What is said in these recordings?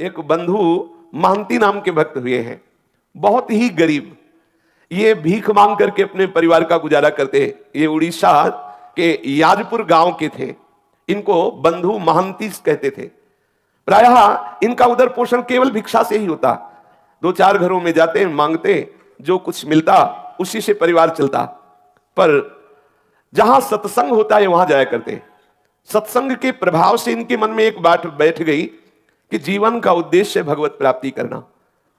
एक बंधु महंती नाम के भक्त हुए हैं, बहुत ही गरीब। ये भीख मांग करके अपने परिवार का गुजारा करते। ये उड़ीसा के याजपुर गांव के थे। इनको बंधु महंती कहते थे। प्रायः इनका उदर पोषण केवल भिक्षा से ही होता। दो चार घरों में जाते, मांगते, जो कुछ मिलता उसी से परिवार चलता। पर जहां सत्संग होता है वहां जाया करते। सत्संग के प्रभाव से इनके मन में एक बात बैठ गई कि जीवन का उद्देश्य भगवत प्राप्ति करना।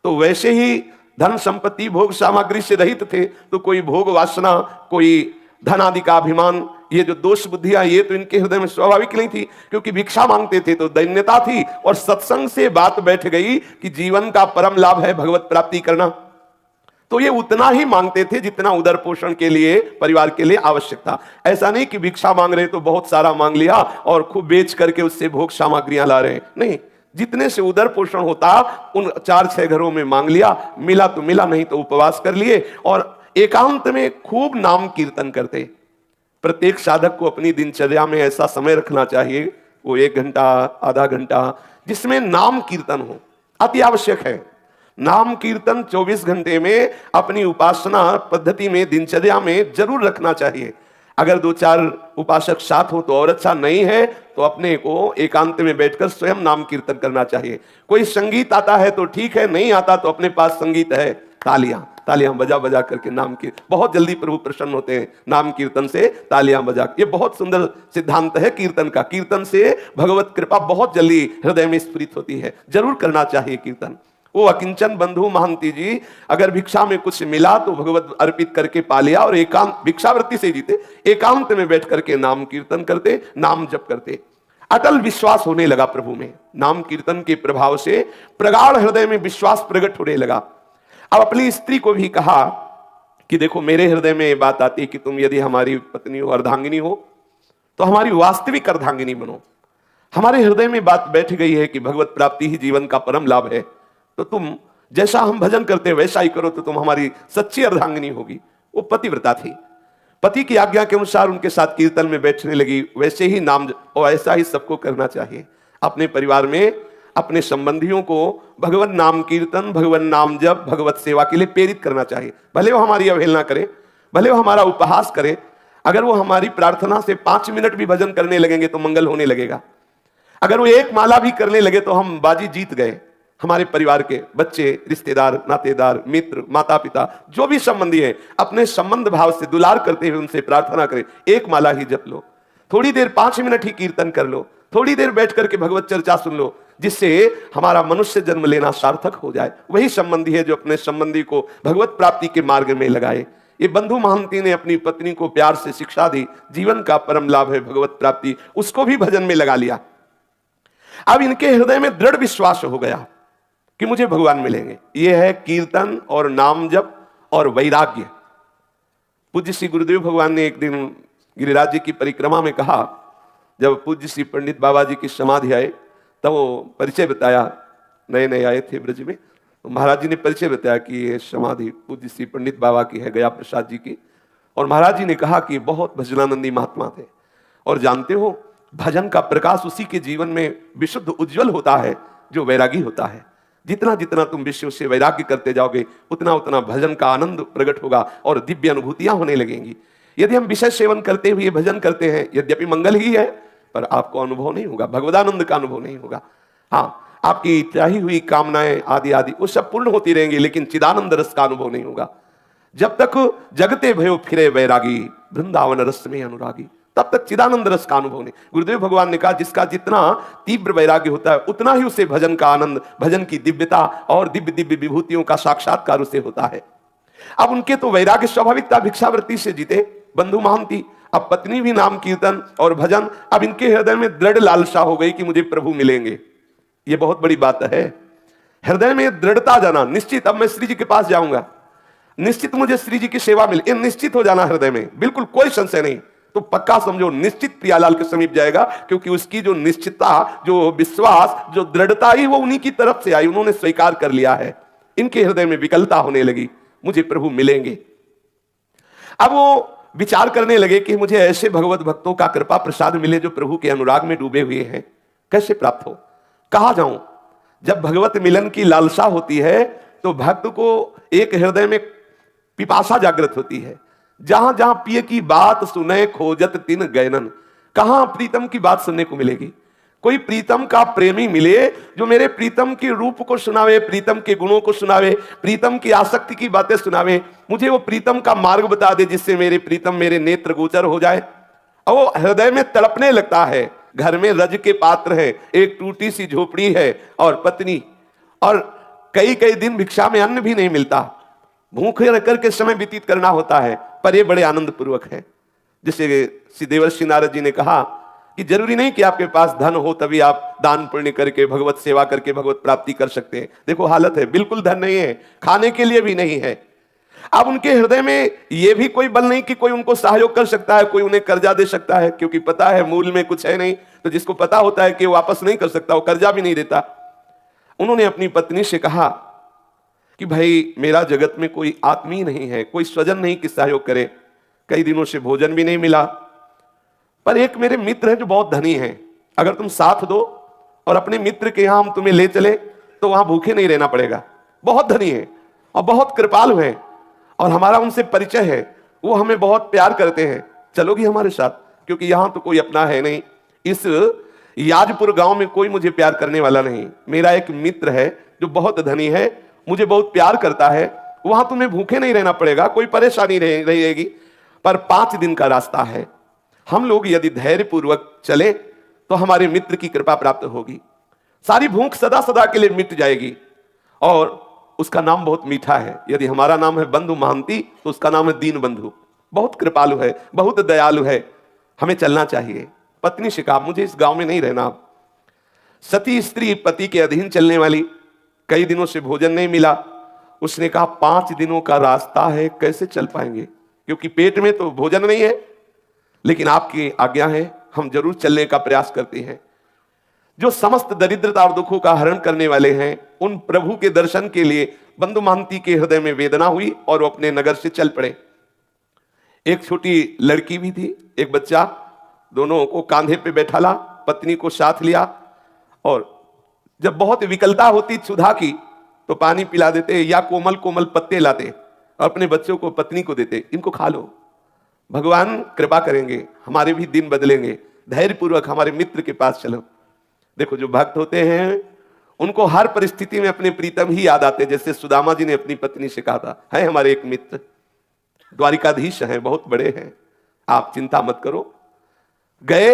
तो वैसे ही धन संपत्ति भोग सामग्री से रहित थे, तो कोई भोग वासना, कोई धन आदि का अभिमान, ये जो दोष बुद्धियां, ये तो इनके हृदय में स्वाभाविक नहीं थी, क्योंकि भिक्षा मांगते थे तो दैन्यता थी। और सत्संग से बात बैठ गई कि जीवन का परम लाभ है भगवत प्राप्ति करना, तो ये उतना ही मांगते थे जितना उदर पोषण के लिए, परिवार के लिए आवश्यक था। ऐसा नहीं कि भिक्षा मांग रहे तो बहुत सारा मांग लिया और खूब बेच करके उससे भोग सामग्रियां ला रहे, नहीं। जितने से उदर पोषण होता उन 4-6 घरों में मांग लिया, मिला तो मिला, नहीं तो उपवास कर लिए। और एकांत में खूब नाम कीर्तन करते। प्रत्येक साधक को अपनी दिनचर्या में ऐसा समय रखना चाहिए, वो 1 घंटा, आधा घंटा, जिसमें नाम कीर्तन हो, अति आवश्यक है। नाम कीर्तन 24 घंटे में अपनी उपासना पद्धति में, दिनचर्या में जरूर रखना चाहिए। अगर 2-4 उपासक साथ हो तो और अच्छा, नहीं है तो अपने को एकांत में बैठकर स्वयं नाम कीर्तन करना चाहिए। कोई संगीत आता है तो ठीक है, नहीं आता तो अपने पास संगीत है, तालियां बजा बजा करके नाम की, बहुत जल्दी प्रभु प्रसन्न होते हैं नाम कीर्तन से, तालियां बजा। ये बहुत सुंदर सिद्धांत है कीर्तन का। कीर्तन से भगवत कृपा बहुत जल्दी हृदय में स्फुरित होती है, जरूर करना चाहिए कीर्तन। वो अकिंचन बंधु महंती जी, अगर भिक्षा में कुछ मिला तो भगवत अर्पित करके पा लिया, और एकांत भिक्षावृत्ति से जीते, एकांत में बैठ करके नाम कीर्तन करते, नाम जप करते। अटल विश्वास होने लगा प्रभु में। नाम कीर्तन के प्रभाव से प्रगाढ़ हृदय में विश्वास प्रकट होने लगा। अब अपनी स्त्री को भी कहा कि देखो, मेरे हृदय में ये बात आती है कि तुम यदि हमारी पत्नी हो, अर्धांगिनी हो, तो हमारी वास्तविक अर्धांगिनी बनो। हमारे हृदय में बात बैठ गई है कि भगवत प्राप्ति ही जीवन का परम लाभ है, तो तुम जैसा हम भजन करते हैं वैसा ही करो, तो तुम हमारी सच्ची अर्धांगिनी होगी। वो पतिव्रता थी, पति की आज्ञा के अनुसार उनके साथ कीर्तन में बैठने लगी। वैसे ही नाम, और ऐसा ही सबको करना चाहिए। अपने परिवार में अपने संबंधियों को भगवत नाम कीर्तन, भगवत नाम जप, भगवत सेवा के लिए प्रेरित करना चाहिए। भले वो हमारी अवहेलना करें, भले वो हमारा उपहास करें, अगर वो हमारी प्रार्थना से 5 मिनट भी भजन करने लगेंगे तो मंगल होने लगेगा। अगर वो 1 माला भी करने लगे तो हम बाजी जीत गए। हमारे परिवार के बच्चे, रिश्तेदार, नातेदार, मित्र, माता पिता, जो भी संबंधी हैं, अपने संबंध भाव से दुलार करते हुए उनसे प्रार्थना करें, 1 माला ही जप लो, थोड़ी देर 5 मिनट ही कीर्तन कर लो, थोड़ी देर बैठ करके भगवत चर्चा सुन लो, जिससे हमारा मनुष्य जन्म लेना सार्थक हो जाए। वही संबंधी है जो अपने संबंधी को भगवत प्राप्ति के मार्ग में लगाए। ये बंधु महंती ने अपनी पत्नी को प्यार से शिक्षा दी, जीवन का परम लाभ है भगवत प्राप्ति, उसको भी भजन में लगा लिया। अब इनके हृदय में दृढ़ विश्वास हो गया कि मुझे भगवान मिलेंगे। यह है कीर्तन और नाम जप और वैराग्य। पूज्य श्री गुरुदेव भगवान ने एक दिन गिरिराज जी की परिक्रमा में कहा, जब पूज्य श्री पंडित बाबा जी की समाधि आए तब वो परिचय बताया, नए नए आए थे ब्रज में, तो महाराज जी ने परिचय बताया कि ये समाधि पूज्य श्री पंडित बाबा की है, गया प्रसाद जी की। और महाराज जी ने कहा कि बहुत भजनानंदी महात्मा थे, और जानते हो भजन का प्रकाश उसी के जीवन में विशुद्ध उज्जवल होता है जो वैरागी होता है। जितना जितना तुम विषयों से वैराग्य करते जाओगे, उतना उतना भजन का आनंद प्रकट होगा और दिव्य अनुभूतियां होने लगेंगी। यदि हम विषय सेवन करते हुए भजन करते हैं, यद्यपि मंगल ही है, पर आपको अनुभव नहीं होगा, भगवदानंद का अनुभव नहीं होगा। हाँ, आपकी चाही हुई कामनाएं आदि आदि वो सब पूर्ण होती रहेंगी, लेकिन चिदानंद रस का अनुभव नहीं होगा। जब तक जगते भयो फिरे वैरागी, वृंदावन रस में अनुरागी, तब तक चिदानंद रस का अनुभव नहीं। गुरुदेव भगवान ने कहा, जिसका जितना तीव्र वैराग्य होता है उतना ही उसे भजन का आनंद, भजन की दिव्यता और दिव्य दिव्य विभूतियों का साक्षात्कार उसे होता है। अब उनके तो वैराग्य स्वाभाविकता भिक्षावृत्ति से जीते बंधु महंती। अब पत्नी भी नाम कीर्तन और भजन, अब इनके हृदय में दृढ़ लालसा हो गई कि मुझे प्रभु मिलेंगे। ये बहुत बड़ी बात है, हृदय में दृढ़ता जाना, निश्चित अब मैं श्री जी के पास जाऊंगा, निश्चित मुझे श्री जी की सेवा मिले, ये निश्चित हो जाना हृदय में, बिल्कुल कोई संशय नहीं। तो पक्का समझो निश्चित प्रियालाल के समीप जाएगा, क्योंकि उसकी जो निश्चितता, जो विश्वास, जो दृढ़ता ही वो उन्हीं की तरफ से आई, उन्होंने स्वीकार कर लिया है। इनके हृदय में विकलता होने लगी, मुझे प्रभु मिलेंगे। अब वो विचार करने लगे कि मुझे ऐसे भगवत भक्तों का कृपा प्रसाद मिले जो प्रभु के अनुराग में डूबे हुए हैं, कैसे प्राप्त हो, कहां जाऊं। जब भगवत मिलन की लालसा होती है तो भक्त को एक हृदय में पिपासा जागृत होती है। जहां जहां पिय की बात सुने खोजत तिन गैनन, कहां प्रीतम की बात सुनने को मिलेगी। कोई प्रीतम का प्रेमी मिले जो मेरे प्रीतम के रूप को सुनावे, प्रीतम के गुणों को सुनावे, प्रीतम की आसक्ति की बातें सुनावे, मुझे वो प्रीतम का मार्ग बता दे जिससे मेरे प्रीतम मेरे नेत्र गोचर हो जाए। और वो हृदय में तड़पने लगता है। घर में रज के पात्र है, एक टूटी सी झोपड़ी है और पत्नी, और कई कई दिन भिक्षा में अन्न भी नहीं मिलता, भूखे रहकर के समय व्यतीत करना होता है, पर ये बड़े आनंद पूर्वक है। जिसे श्री देवर्षि नारद जी ने कहा कि जरूरी नहीं कि आपके पास धन हो तभी आप दान पुण्य करके भगवत सेवा करके भगवत प्राप्ति कर सकते हैं। देखो हालत है, बिल्कुल धन नहीं है, खाने के लिए भी नहीं है। अब उनके हृदय में यह भी कोई बल नहीं कि कोई उनको सहयोग कर सकता है, कोई उन्हें कर्जा दे सकता है, क्योंकि पता है मूल में कुछ है नहीं। तो जिसको पता होता है कि वो वापस नहीं कर सकता, वो कर्जा भी नहीं देता। उन्होंने अपनी पत्नी से कहा कि भाई मेरा जगत में कोई आत्मीय नहीं है, कोई स्वजन नहीं कि सहयोग करे, कई दिनों से भोजन भी नहीं मिला, पर एक मेरे मित्र है जो बहुत धनी है, अगर तुम साथ दो और अपने मित्र के यहां हम तुम्हें ले चले तो वहां भूखे नहीं रहना पड़ेगा। बहुत धनी है और बहुत कृपालु है और हमारा उनसे परिचय है, वो हमें बहुत प्यार करते हैं, चलोगी हमारे साथ? क्योंकि यहां तो कोई अपना है नहीं, इस याजपुर गांव में कोई मुझे प्यार करने वाला नहीं। मेरा एक मित्र है जो बहुत धनी है, मुझे बहुत प्यार करता है, वहां तुम्हें भूखे नहीं रहना पड़ेगा, कोई परेशानी नहीं रहेगी, पर 5 दिन का रास्ता है। हम लोग यदि धैर्य पूर्वक चले तो हमारे मित्र की कृपा प्राप्त होगी, सारी भूख सदा सदा के लिए मिट जाएगी। और उसका नाम बहुत मीठा है। यदि हमारा नाम है बंधु महांती तो उसका नाम है दीन बंधु। बहुत कृपालु है, बहुत दयालु है, हमें चलना चाहिए। पत्नी से कहा मुझे इस गांव में नहीं रहना। सती स्त्री पति के अधीन चलने वाली, कई दिनों से भोजन नहीं मिला। उसने कहा 5 दिनों का रास्ता है, कैसे चल पाएंगे, क्योंकि पेट में तो भोजन नहीं है, लेकिन आपकी आज्ञा है, हम जरूर चलने का प्रयास करते हैं। जो समस्त दरिद्रता और दुखों का हरण करने वाले हैं, उन प्रभु के दर्शन के लिए बंधु महांती के हृदय में वेदना हुई और वो अपने नगर से चल पड़े। एक छोटी लड़की भी थी, एक बच्चा, दोनों को कांधे पे बैठा ला, पत्नी को साथ लिया, और जब बहुत विकलता होती क्षुधा की तो पानी पिला देते या कोमल कोमल पत्ते लाते और अपने बच्चों को पत्नी को देते, इनको खा लो, भगवान कृपा करेंगे, हमारे भी दिन बदलेंगे, धैर्य पूर्वक हमारे मित्र के पास चलो। देखो जो भक्त होते हैं उनको हर परिस्थिति में अपने प्रीतम ही याद आते, जैसे सुदामा जी ने अपनी पत्नी से कहा था, है हमारे एक मित्र द्वारिकाधीश हैं, बहुत बड़े हैं, आप चिंता मत करो। गए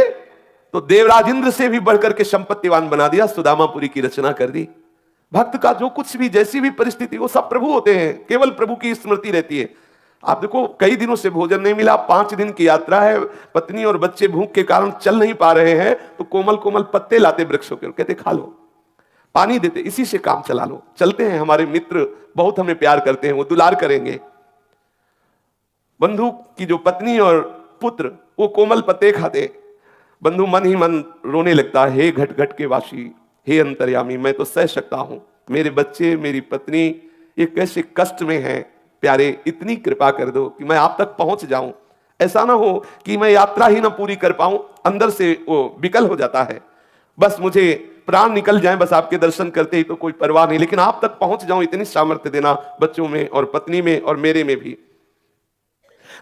तो देवराज इंद्र से भी बढ़कर के संपत्तिवान बना दिया, सुदामापुरी की रचना कर दी। भक्त का जो कुछ भी जैसी भी परिस्थिति, वो सब प्रभु होते हैं, केवल प्रभु की स्मृति रहती है। आप देखो कई दिनों से भोजन नहीं मिला, 5 दिन की यात्रा है, पत्नी और बच्चे भूख के कारण चल नहीं पा रहे हैं, तो कोमल कोमल पत्ते लाते वृक्षों के, कहते खा लो, पानी देते, इसी से काम चला लो, चलते हैं, हमारे मित्र बहुत हमें प्यार करते हैं, वो दुलार करेंगे। बंधु की जो पत्नी और पुत्र वो कोमल पत्ते खाते, बंधु मन ही मन रोने लगता, हे घट घट के वासी, हे अंतर्यामी, मैं तो सह सकता हूं, मेरे बच्चे मेरी पत्नी ये कैसे कष्ट में हैं, प्यारे इतनी कृपा कर दो कि मैं आप तक पहुंच जाऊं। ऐसा ना हो कि मैं यात्रा ही ना पूरी कर पाऊं, अंदर से वो विकल हो जाता है, बस मुझे प्राण निकल जाए, बस आपके दर्शन करते ही तो कोई परवाह नहीं, लेकिन आप तक पहुंच जाऊं, इतनी सामर्थ्य देना बच्चों में और पत्नी में और मेरे में भी।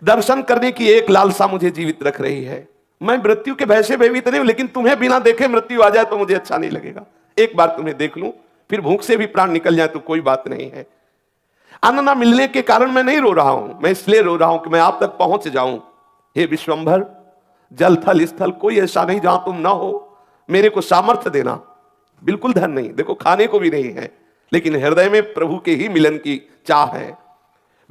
दर्शन करने की एक लालसा मुझे जीवित रख रही है। मैं मृत्यु के भय से भयभीत नहीं हूं, लेकिन तुम्हें बिना देखे मृत्यु आ जाए तो मुझे अच्छा नहीं लगेगा। एक बार तुम्हें देख लूं, फिर भूख से भी प्राण निकल जाए तो कोई बात नहीं है। अन्न न मिलने के कारण मैं नहीं रो रहा हूं, मैं इसलिए रो रहा हूं कि मैं आप तक पहुंच जाऊं। हे विश्वंभर, जल थल स्थल कोई ऐसा नहीं जहां तुम ना हो, मेरे को सामर्थ्य देना। बिल्कुल धन नहीं, देखो खाने को भी नहीं है, लेकिन हृदय में प्रभु के ही मिलन की चाह है।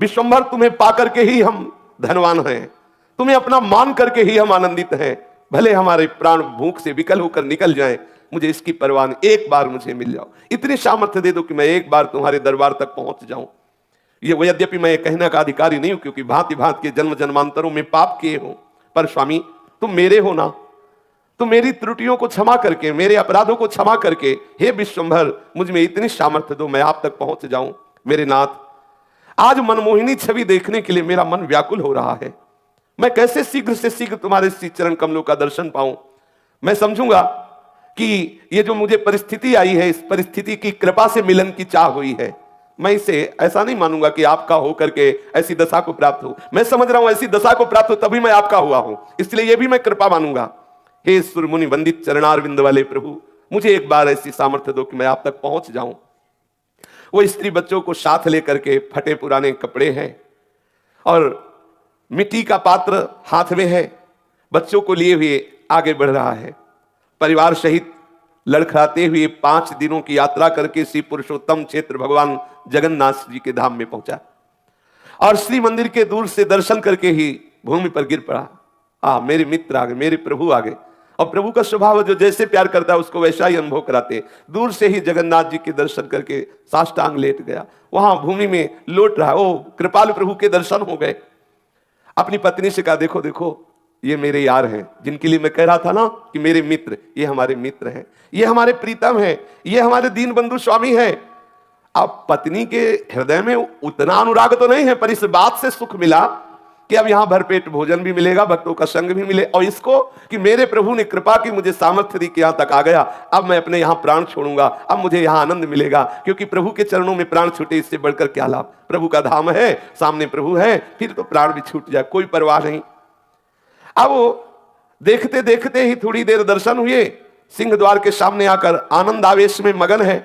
विश्वंभर, तुम्हें पाकर के ही हम धनवान हैं, तुम्हें अपना मान करके ही हम आनंदित हैं। भले हमारे प्राण भूख से विकल होकर निकल जाएं, मुझे इसकी परवाह नहीं, एक बार मुझे मिल जाओ, इतनी सामर्थ्य दे दो कि मैं एक बार तुम्हारे दरबार तक पहुंच जाऊं। ये यद्यपि मैं कहने का अधिकारी नहीं हूं, क्योंकि भांति भांति के जन्म जन्मांतरों में पाप किए हो, पर स्वामी तुम मेरे हो ना, तुम मेरी त्रुटियों को क्षमा करके, मेरे अपराधों को क्षमा करके, हे विश्वंभर, मुझ में इतनी सामर्थ्य दो मैं आप तक पहुंच जाऊं। मेरे नाथ, आज मनमोहिनी छवि देखने के लिए मेरा मन व्याकुल हो रहा है। मैं कैसे शीघ्र से शीघ्र तुम्हारे श्री चरण कमलों का दर्शन पाऊं। मैं समझूंगा कि ये जो मुझे परिस्थिति आई है, इस परिस्थिति की कृपा से मिलन की चाह हुई है। मैं इसे ऐसा नहीं मानूंगा कि आपका हो करके ऐसी दशा को प्राप्त हो। मैं समझ रहा हूं ऐसी दशा को प्राप्त हो तभी मैं आपका हुआ हूं, इसलिए ये भी मैं कृपा मानूंगा। हे सुरमुनि वंदित चरणारविंद वाले प्रभु, मुझे एक बार ऐसी सामर्थ्य दो कि मैं आप तक पहुंच जाऊं। वो स्त्री बच्चों को साथ लेकर के, फटे पुराने कपड़े हैं और मिट्टी का पात्र हाथ में है, बच्चों को लिए हुए आगे बढ़ रहा है। परिवार सहित लड़खड़ाते हुए 5 दिनों की यात्रा करके श्री पुरुषोत्तम क्षेत्र भगवान जगन्नाथ जी के धाम में पहुंचा और श्री मंदिर के दूर से दर्शन करके ही भूमि पर गिर पड़ा। मेरे मित्र आ गए, मेरे प्रभु आ गए। और प्रभु का स्वभाव जो जैसे प्यार करता है उसको वैसा ही अनुभव कराते। दूर से ही जगन्नाथ जी के दर्शन करके साष्टांग लेट गया, वहां भूमि में लौट रहा। ओ कृपाल प्रभु के दर्शन हो गए। अपनी पत्नी से कहा, देखो देखो ये मेरे यार हैं, जिनके लिए मैं कह रहा था ना कि मेरे मित्र, ये हमारे मित्र हैं, ये हमारे प्रीतम हैं, ये हमारे दीन बंधु स्वामी हैं। अब पत्नी के हृदय में उतना अनुराग तो नहीं है, पर इस बात से सुख मिला कि अब यहां भरपेट भोजन भी मिलेगा, भक्तों का संग भी मिले, और इसको कि मेरे प्रभु ने कृपा की, मुझे सामर्थ्य दी कि यहां तक आ गया। अब मैं अपने यहां प्राण छोड़ूंगा, अब मुझे यहां आनंद मिलेगा, क्योंकि प्रभु के चरणों में प्राण छूटे इससे बढ़कर क्या लाभ। प्रभु का धाम है, सामने प्रभु है, फिर तो प्राण भी छूट जाए, कोई परवाह नहीं। अब वो देखते देखते ही थोड़ी देर दर्शन हुए, सिंह द्वार के सामने आकर आनंद आवेश में मगन है।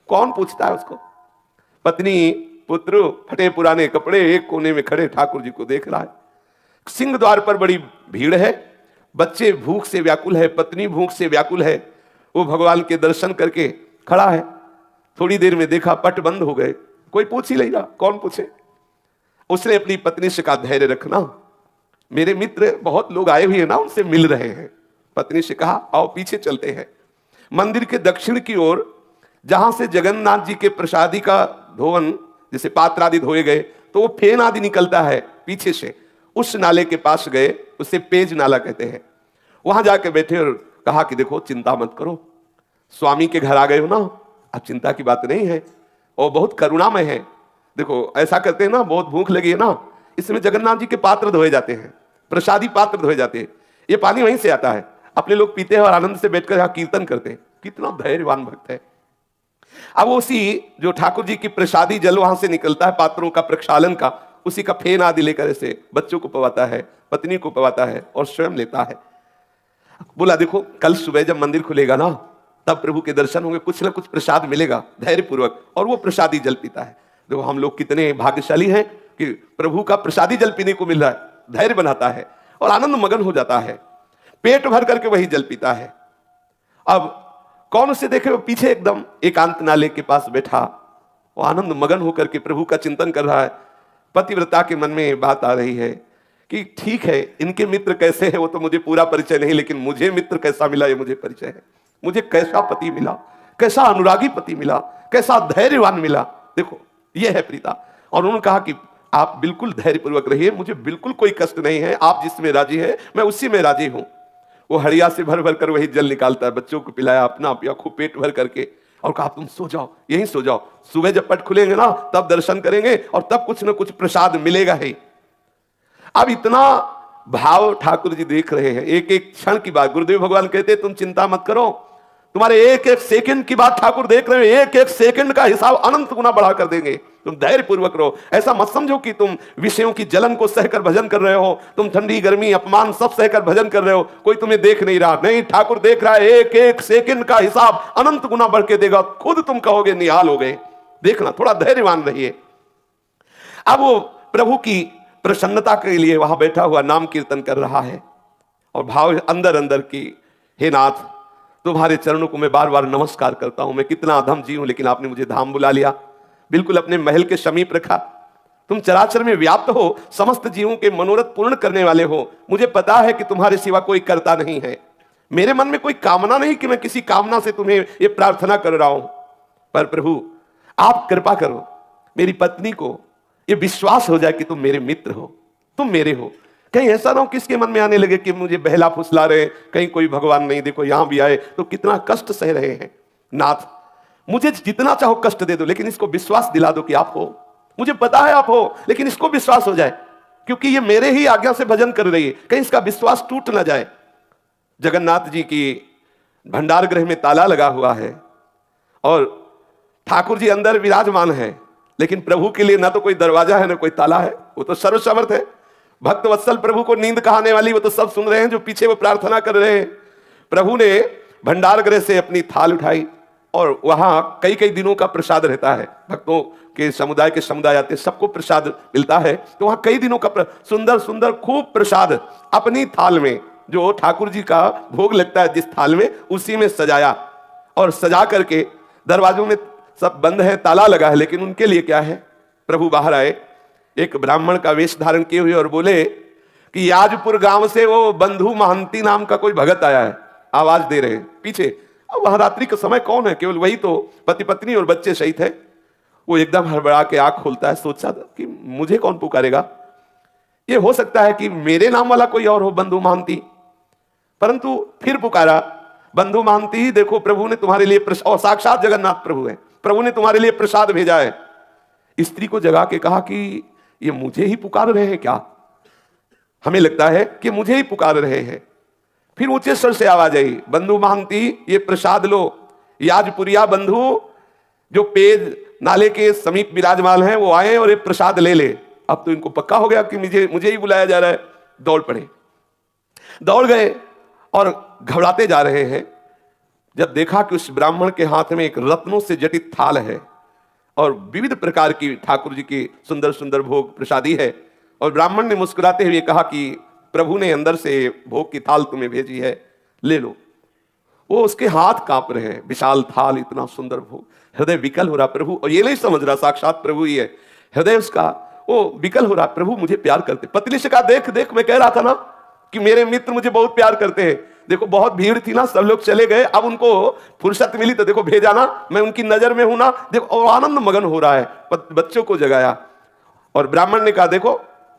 कौन पूछता है उसको? पत्नी पुत्र फटे पुराने कपड़े एक कोने में खड़े ठाकुर जी को देख रहा है। सिंह द्वार पर बड़ी भीड़ है, बच्चे भूख से व्याकुल है, पत्नी भूख से व्याकुल है। वो भगवान के दर्शन करके खड़ा है। थोड़ी देर में देखा पट बंद हो गए, कोई पूछ ही नहीं रहा, कौन पूछे। उसने अपनी पत्नी से कहा, धैर्य रखना, मेरे मित्र बहुत लोग आए हुए हैं ना, उनसे मिल रहे हैं। पत्नी से कहा, आओ पीछे चलते हैं। मंदिर के दक्षिण की ओर जहां से जगन्नाथ जी के प्रसादी का धोवन, जैसे पात्र आदि धोए गए तो वो फेन आदि निकलता है पीछे से, उस नाले के पास गए, उसे पेज नाला कहते हैं। वहां जाके बैठे और कहा कि देखो चिंता मत करो, स्वामी के घर आ गए हो ना, अब चिंता की बात नहीं है, और बहुत करुणामय है। देखो ऐसा करते हैं ना, बहुत भूख लगी है ना, इसमें जगन्नाथ जी के पात्र धोए जाते हैं, प्रसादी पात्र धोए जाते हैं, ये पानी वहीं से आता है, अपने लोग पीते हैं और आनंद से बैठकर यहाँ कीर्तन करते हैं। कितना धैर्यवान भक्त है। अब उसी जो ठाकुर जी की प्रसादी जल वहां से निकलता है, पात्रों का प्रक्षालन का, उसी का फेन आदि लेकर ऐसे बच्चों को पवाता है, पत्नी को पवाता है और स्वयं लेता है। बोला देखो कल सुबह जब मंदिर खुलेगा ना, तब प्रभु के दर्शन होंगे, कुछ ना कुछ प्रसाद मिलेगा धैर्यपूर्वक, और वो प्रसादी जल पीता है। देखो हम लोग कितने भाग्यशाली हैं कि प्रभु का प्रसादी जल पीने को मिल रहा है, धैर्य बनाता है और आनंद मगन हो जाता है, पेट भर करके वही जल पीता है। अब कौन उसे देखे, वो पीछे एकदम एकांत नाले के पास बैठा, वो आनंद मगन होकर के प्रभु का चिंतन कर रहा है। पतिव्रता के मन में बात आ रही है कि ठीक है, इनके मित्र कैसे हैं वो तो मुझे पूरा परिचय नहीं, लेकिन मुझे मित्र कैसा मिला ये मुझे परिचय है। मुझे कैसा पति मिला, कैसा अनुरागी पति मिला, कैसा धैर्यवान मिला। देखो ये है प्रीता। और उन्होंने कहा कि आप बिल्कुल धैर्यपूर्वक रहिए, मुझे बिल्कुल कोई कष्ट नहीं है, आप जिसमें राजी है मैं उसी में राजी हूं। वो हड़िया से भर भर कर वही जल निकालता है, बच्चों को पिलाया, अपना पिया खूब पेट भर करके, और कहा तुम सो जाओ, यहीं सो जाओ, सुबह जब पट खुलेंगे ना तब दर्शन करेंगे और तब कुछ ना कुछ प्रसाद मिलेगा ही। अब इतना भाव ठाकुर जी देख रहे हैं, एक एक क्षण की बात। गुरुदेव भगवान कहते तुम चिंता मत करो, तुम्हारे एक एक सेकंड की बात ठाकुर देख रहे हो, एक एक सेकंड का हिसाब अनंत गुना बढ़ा कर देंगे। तुम धैर्य पूर्वक रहो, ऐसा मत समझो कि तुम विषयों की जलन को सहकर भजन कर रहे हो, तुम ठंडी गर्मी अपमान सब सहकर भजन कर रहे हो, कोई तुम्हें देख नहीं रहा। नहीं, ठाकुर देख रहा है, एक एक सेकंड का हिसाब अनंत गुना बढ़ के देगा, खुद तुम कहोगे निहाल हो गए। देखना, थोड़ा धैर्यवान रहिए। अब वो प्रभु की प्रसन्नता के लिए वहां बैठा हुआ नाम कीर्तन कर रहा है, और भाव अंदर अंदर की, हे नाथ तुम्हारे चरणों को मैं बार बार नमस्कार करता हूं, मैं कितना अधम जी हूं, लेकिन आपने मुझे धाम बुला लिया, बिल्कुल अपने महल के समीप रखा। तुम चराचर में व्याप्त हो, समस्त जीवों के मनोरथ पूर्ण करने वाले हो। मुझे पता है कि तुम्हारे सिवा कोई करता नहीं है, मेरे मन में कोई कामना नहीं कि मैं किसी कामना से तुम्हें ये प्रार्थना कर रहा हूं, पर प्रभु आप कृपा करो, मेरी पत्नी को ये विश्वास हो जाए कि तुम मेरे मित्र हो, तुम मेरे हो। कहीं ऐसा ना हो किसके मन में आने लगे कि मुझे बहला फुसला रहे, कहीं कोई भगवान नहीं, देखो यहां भी आए तो कितना कष्ट सह रहे हैं। नाथ मुझे जितना चाहो कष्ट दे दो, लेकिन इसको विश्वास दिला दो कि आप हो। मुझे पता है आप हो, लेकिन इसको विश्वास हो जाए, क्योंकि ये मेरे ही आज्ञा से भजन कर रही है, कहीं इसका विश्वास टूट ना जाए। जगन्नाथ जी की भंडार गृह में ताला लगा हुआ है और ठाकुर जी अंदर विराजमान है, लेकिन प्रभु के लिए ना तो कोई दरवाजा है ना कोई ताला है। वो तो सर्वसमर्थ है। भक्त वत्सल प्रभु को नींद कहाने वाली वो तो सब सुन रहे हैं जो पीछे वो प्रार्थना कर रहे हैं। प्रभु ने भंडार गृह से अपनी थाल उठाई और वहां कई कई दिनों का प्रसाद रहता है। भक्तों के समुदाय आते, सबको प्रसाद मिलता है। तो वहां कई दिनों का सुंदर सुंदर खूब प्रसाद अपनी थाल में, जो ठाकुर जी का भोग लगता है जिस थाल में, उसी में सजाया और सजा करके दरवाजों में सब बंद है, ताला लगा है, लेकिन उनके लिए क्या है। प्रभु बाहर आए, एक ब्राह्मण का वेश धारण किए हुए, और बोले कि याजपुर गांव से वो बंधु महंती नाम का कोई भगत आया है। आवाज दे रहे हैं पीछे। अब वहां रात्रि का समय कौन है, केवल वही तो पति पत्नी और बच्चे सहित है। वो एकदम हड़बड़ा के आंख खोलता है, सोचा कि मुझे कौन पुकारेगा, ये हो सकता है कि मेरे नाम वाला कोई और हो, बंधु महंती। परंतु फिर पुकारा, बंधु महंती देखो प्रभु ने तुम्हारे लिए और साक्षात जगन्नाथ प्रभु है, प्रभु ने तुम्हारे लिए प्रसाद भेजा है। स्त्री को जगा के कहा कि ये मुझे ही पुकार रहे हैं क्या, हमें लगता है कि मुझे ही पुकार रहे हैं। फिर ऊंचे स्वर से आवाज आई, बंधु महंती ये प्रसाद लो। याजपुरिया बंधु जो पेज नाले के समीप विराजमान हैं वो आए और ये प्रसाद ले ले। अब तो इनको पक्का हो गया कि मुझे ही बुलाया जा रहा है। दौड़ पड़े, दौड़ गए और घबराते जा रहे हैं। जब देखा कि उस ब्राह्मण के हाथ में एक रत्नों से जटित थाल है और विविध प्रकार की ठाकुर जी की सुंदर सुंदर भोग प्रसादी है, और ब्राह्मण ने मुस्कुराते हुए कहा कि प्रभु ने अंदर से भोग की थाल तुम्हें भेजी है, ले लो। वो उसके हाथ कांप रहे हैं, विशाल थाल, इतना सुंदर भोग, हृदय विकल हो रहा प्रभु, और ये नहीं समझ रहा साक्षात प्रभु ही है। हृदय उसका वो विकल हो रहा, प्रभु मुझे प्यार करते। पत्नी से कहा, देख देख मैं कह रहा था ना कि मेरे मित्र मुझे बहुत प्यार करते हैं। देखो बहुत भीड़ थी ना, सब लोग चले गए, अब उनको फुर्सत मिली तो देखो भेजा ना, मैं उनकी नजर में हूं ना, देखो। और आनंद मगन हो रहा है, बच्चों को जगाया। और ब्राह्मण ने कहा, देखो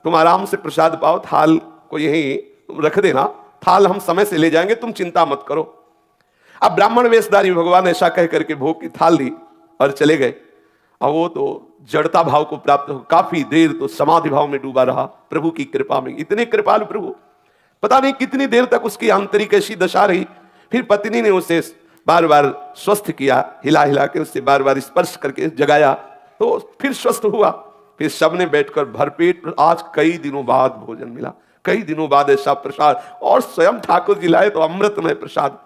तुम आराम से प्रसाद पाओ, थाल को यहीं रख देना, थाल हम समय से ले जाएंगे, तुम चिंता मत करो। अब ब्राह्मण वेशधारी भगवान ऐसा कह करके भोग की थाल दी और चले गए। और वो तो जड़ता भाव को प्राप्त हो, काफी देर तो समाधि भाव में डूबा रहा। प्रभु की कृपा में, इतने कृपालु प्रभु, पता नहीं कितनी देर तक उसकी आंतरिक ऐसी दशा रही। फिर पत्नी ने उसे बार बार स्वस्थ किया, हिला हिला के उससे बार बार स्पर्श करके जगाया, तो फिर स्वस्थ हुआ। फिर सबने बैठकर भरपेट, आज कई दिनों बाद भोजन मिला, कई दिनों बाद ऐसा प्रसाद, और स्वयं ठाकुर जी लाए तो अमृतमय प्रसाद।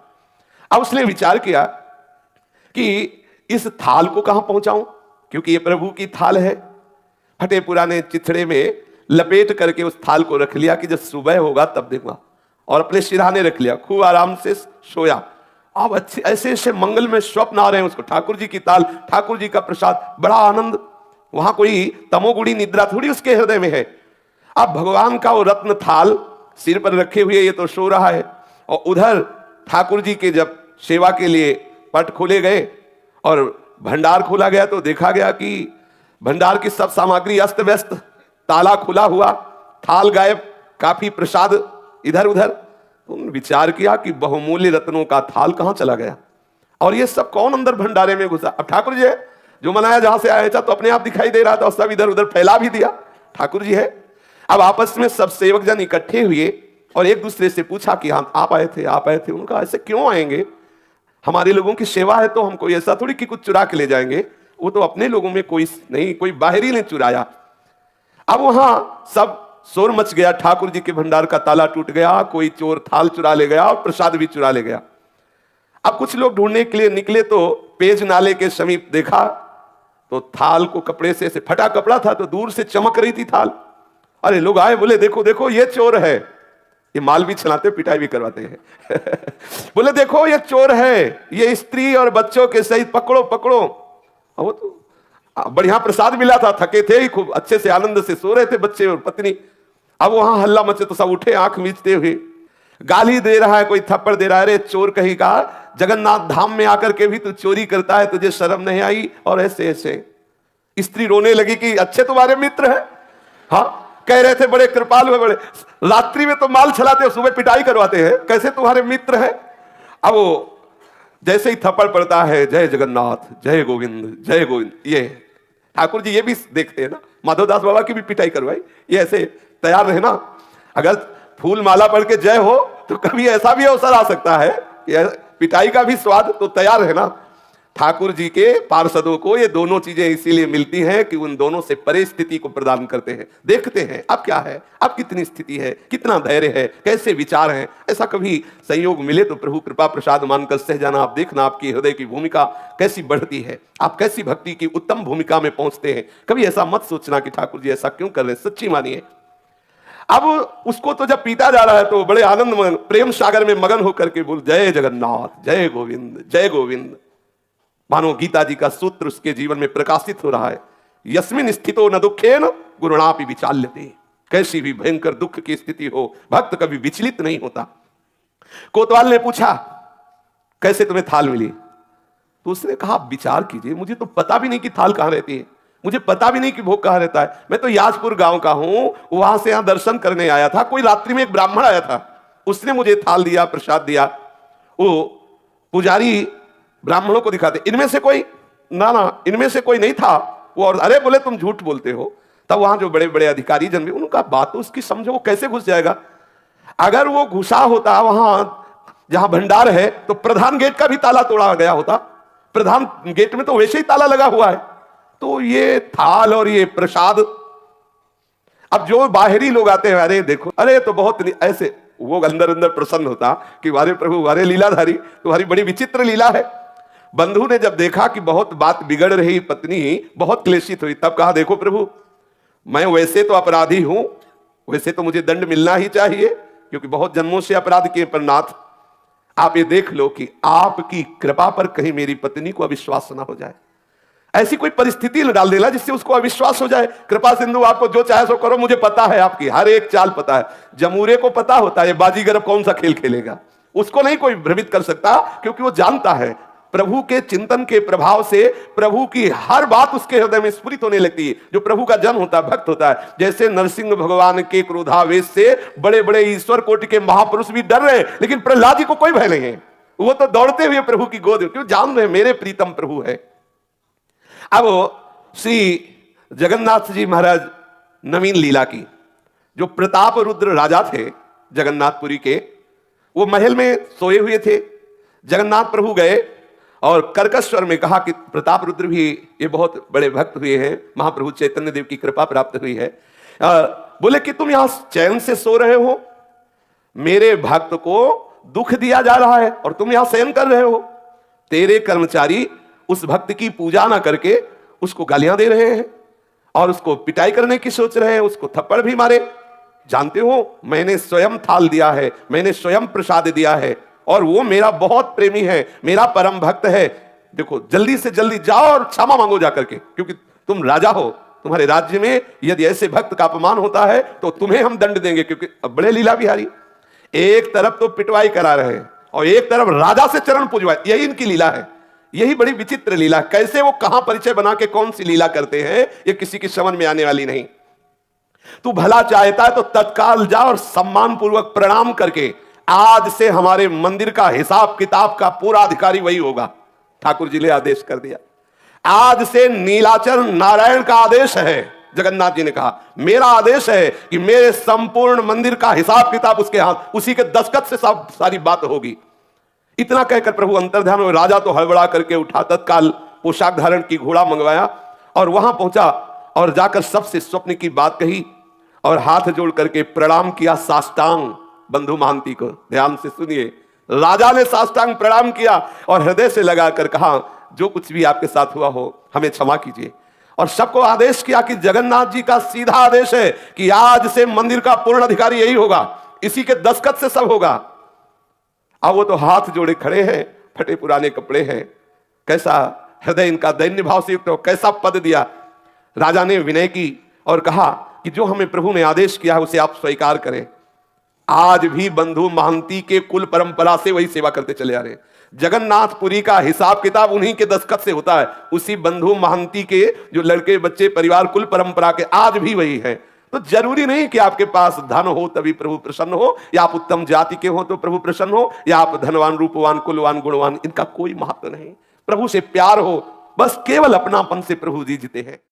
अब उसने विचार किया कि इस थाल को कहां पहुंचाऊं, क्योंकि ये प्रभु की थाल है। फटे पुराने चिथड़े में लपेट करके उस थाल को रख लिया कि जब सुबह होगा तब देखूंगा, और अपने सिरहाने रख लिया, खूब आराम से सोया। अब अच्छे ऐसे ऐसे मंगल में स्वप्न आ रहे हैं उसको, ठाकुर जी की ताल, ठाकुर जी का प्रसाद, बड़ा आनंद। वहां कोई तमोगुणी निद्रा थोड़ी उसके हृदय में है। अब भगवान का वो रत्न थाल सिर पर रखे हुए ये तो सो रहा है, और उधर ठाकुर जी के जब सेवा के लिए पट खोले गए और भंडार खोला गया तो देखा गया कि भंडार की सब सामग्री अस्त व्यस्त, ताला खुला हुआ, थाल गायब, काफी प्रसाद इधर उधर। उन्होंने विचार किया कि बहुमूल्य रत्नों का थाल कहां चला गया, और ये सब कौन अंदर भंडारे में घुसा। अब ठाकुर जी है, जो मनाया जहां से आया था तो अपने आप दिखाई दे रहा था, और सब इधर उधर फैला भी दिया, ठाकुर जी है। अब आपस में सब सेवक जन इकट्ठे हुए और एक दूसरे से पूछा कि हाँ आप आए थे, आप आए थे। उनका ऐसे क्यों आएंगे, हमारे लोगों की सेवा है तो हम कोई ऐसा थोड़ी कि कुछ चुरा के ले जाएंगे, वो तो अपने लोगों में कोई नहीं, कोई बाहरी ने चुराया। अब वहां सब शोर मच गया, ठाकुर जी के भंडार का ताला टूट गया, कोई चोर थाल चुरा ले गया और प्रसाद भी चुरा ले गया। अब कुछ लोग ढूंढने के लिए निकले तो पेज नाले के समीप देखा तो थाल को कपड़े से फटा कपड़ा था तो दूर से चमक रही थी थाल। अरे लोग आए, बोले देखो देखो ये चोर है, ये माल भी चलाते पिटाई भी करवाते हैं बोले देखो ये चोर है, ये स्त्री और बच्चों के सहित पकड़ो पकड़ो। वो तो बढ़िया प्रसाद मिला था, थके थे ही, खूब अच्छे से आनंद से सो रहे थे बच्चे और पत्नी। अब वहां हल्ला मचे तो सब उठे आंख मीचते हुए, गाली दे रहा है, कोई थप्पड़ दे रहा है, अरे चोर कहीं का, जगन्नाथ धाम में आकर के भी तू चोरी करता है, तुझे शर्म नहीं आई। और ऐसे ऐसे स्त्री रोने लगी कि अच्छे तुम्हारे मित्र हैं, हाँ कह रहे थे बड़े कृपालु है, बड़े रात्रि में तो माल चलाते हो, सुबह पिटाई करवाते हैं, कैसे तुम्हारे मित्र हैं। अब वो जैसे ही थप्पड़ पड़ता है, जय जगन्नाथ जय गोविंद जय गोविंद, ये ठाकुर जी ये भी देखते हैं ना, माधवदास बाबा की भी पिटाई करवाई, ये ऐसे तैयार रहे ना। अगर फूल माला पढ़ के जय हो तो कभी ऐसा भी अवसर आ सकता है कि पिटाई का भी स्वाद तो तैयार है ना। ठाकुर जी के पार्षदों को ये दोनों चीजें इसीलिए मिलती हैं कि उन दोनों से परे स्थिति को प्रदान करते हैं। देखते हैं अब क्या है, अब कितनी स्थिति है, कितना धैर्य है, कैसे विचार हैं। ऐसा कभी संयोग मिले तो प्रभु कृपा प्रसाद मानकर सह जाना। आप देखना आपकी हृदय की भूमिका कैसी बढ़ती है, आप कैसी भक्ति की उत्तम भूमिका में पहुंचते हैं। कभी ऐसा मत सोचना कि ठाकुर जी ऐसा क्यों कर रहे हैं, सच्ची मानिए। अब उसको तो जब पीटा जा रहा है तो बड़े आनंद मगन प्रेम सागर में मगन होकर के बोल जय जगन्नाथ, जय गोविंद, जय गोविंद। मानो गीता जी का सूत्र उसके जीवन में प्रकाशित हो रहा है। यस्मिन स्थितो न दुखेन गुरुणापि विचाल्यते। कैसी भी भयंकर दुख की स्थिति हो, भक्त कभी विचलित नहीं होता। कोतवाल ने पूछा कैसे तुम्हें थाल मिली? तो उसने कहा विचार कीजिए, मुझे तो पता भी नहीं कि थाल कहां रहती है, मुझे पता भी नहीं कि भोग कहां रहता है। मैं तो याजपुर गांव का हूं, वहां से यहां दर्शन करने आया था। कोई रात्रि में एक ब्राह्मण आया था, उसने मुझे थाल दिया, प्रसाद दिया। वो पुजारी ब्राह्मणों को दिखाते, इनमें से कोई ना इनमें से कोई नहीं था। वो और अरे बोले तुम झूठ बोलते हो। तब वहां जो बड़े बड़े अधिकारी जन भी, उनका बात तो उसकी समझो, वो कैसे घुस जाएगा। अगर वो घुसा होता वहां जहां भंडार है तो प्रधान गेट का भी ताला तोड़ा गया होता। प्रधान गेट में तो वैसे ही ताला लगा हुआ है। तो ये थाल और ये प्रसाद, अब जो बाहरी लोग आते हैं, अरे देखो, अरे तो बहुत ऐसे, वो अंदर अंदर प्रसन्न होता कि वारे प्रभु, वारे लीलाधारी, तुम्हारी बड़ी विचित्र लीला है। बंधु ने जब देखा कि बहुत बात बिगड़ रही, पत्नी बहुत क्लेशित हुई, तब कहा देखो प्रभु, मैं वैसे तो अपराधी हूं, वैसे तो मुझे दंड मिलना ही चाहिए क्योंकि बहुत जन्मों से अपराध किए, पर नाथ आप ये देख लो कि आपकी कृपा पर कहीं मेरी पत्नी को अविश्वास ना हो जाए। ऐसी कोई परिस्थिति डाल देना जिससे उसको अविश्वास हो जाए। कृपा सिंधु आपको जो चाहे सो करो, मुझे पता है आपकी हर एक चाल पता है। जमूरे को पता होता है बाजीगर कौन सा खेल खेलेगा, उसको नहीं कोई भ्रमित कर सकता क्योंकि वो जानता है। प्रभु के चिंतन के प्रभाव से प्रभु की हर बात उसके हृदय में स्फुरित होने लगती है। जो प्रभु का जन होता है, भक्त होता है, जैसे नरसिंह भगवान के क्रोधावेश से बड़े बड़े ईश्वर कोटि के महापुरुष भी डर रहे हैं, लेकिन प्रहलाद जी को कोई भय नहीं है। वो तो दौड़ते हुए प्रभु की गोद, क्यों जान रहे मेरे प्रीतम प्रभु है। अब श्री जगन्नाथ जी महाराज नवीन लीला की, जो प्रताप रुद्र राजा थे जगन्नाथपुरी के, वो महल में सोए हुए थे। जगन्नाथ प्रभु गए और कर्कश स्वर में कहा कि प्रताप रुद्र भी ये बहुत बड़े भक्त हुए हैं, महाप्रभु चैतन्य देव की कृपा प्राप्त हुई है। बोले कि तुम यहां चैन से सो रहे हो, मेरे भक्त को दुख दिया जा रहा है और तुम यहां शयन कर रहे हो। तेरे कर्मचारी उस भक्त की पूजा ना करके उसको गालियां दे रहे हैं और उसको पिटाई करने की सोच रहे हैं, उसको थप्पड़ भी मारे। जानते हो मैंने स्वयं थाल दिया है, मैंने स्वयं प्रसाद दिया है और वो मेरा बहुत प्रेमी है, मेरा परम भक्त है। देखो जल्दी से जल्दी जाओ और क्षमा मांगो जाकर के, क्योंकि तुम राजा हो, तुम्हारे राज्य में यदि ऐसे भक्त का अपमान होता है तो तुम्हें हम दंड देंगे। क्योंकि बड़े लीला बिहारी एक तरफ तो पिटवाई करा रहे हैं और एक तरफ राजा से चरण पूजवाए, यही इनकी लीला है। यही बड़ी विचित्र लीला, कैसे वो कहां परिचय बना के कौन सी लीला करते हैं ये किसी की समझ में आने वाली नहीं। तू भला चाहता है तो तत्काल जा और सम्मान पूर्वक प्रणाम करके, आज से हमारे मंदिर का हिसाब किताब का पूरा अधिकारी वही होगा। ठाकुर जी ने आदेश कर दिया, आज से नीलाचल नारायण का आदेश है। जगन्नाथ जी ने कहा मेरा आदेश है कि मेरे संपूर्ण मंदिर का हिसाब किताब उसके हाथ, उसी के दस्तखत से सब सारी बात होगी। इतना कहकर प्रभु अंतर्ध्यान में, राजा तो हड़बड़ा करके उठा, तत्काल पोशाक धारण की घोड़ा मंगवाया और वहां पहुंचा और जाकर सबसे स्वप्न की बात कही और हाथ जोड़ करके प्रणाम किया साष्टांग। बंधु महांती को ध्यान से सुनिए, राजा ने साष्टांग प्रणाम किया और हृदय से लगाकर कहा जो कुछ भी आपके साथ हुआ हो हमें क्षमा कीजिए। और सबको आदेश किया कि जगन्नाथ जी का सीधा आदेश है कि आज से मंदिर का पूर्ण अधिकारी यही होगा, इसी के दस्तखत से सब होगा। अब वो तो हाथ जोड़े खड़े हैं, फटे पुराने कपड़े हैं, कैसा हृदय इनका दैन्य भाव से युक्त हो, कैसा पद दिया। राजा ने विनय की और कहा कि जो हमें प्रभु ने आदेश किया है उसे आप स्वीकार करें। आज भी बंधु महांती के कुल परंपरा से वही सेवा करते चले आ रहे हैं। जगन्नाथपुरी का हिसाब किताब उन्हीं के दस्तखत से होता है, उसी बंधु महांती के जो लड़के बच्चे परिवार कुल परंपरा के आज भी वही है। तो जरूरी नहीं कि आपके पास धन हो तभी प्रभु प्रसन्न हो, या आप उत्तम जाति के हो तो प्रभु प्रसन्न हो, या आप धनवान रूपवान कुलवान गुणवान, इनका कोई महत्व नहीं। प्रभु से प्यार हो, बस केवल अपनापन से प्रभु जी जीते हैं।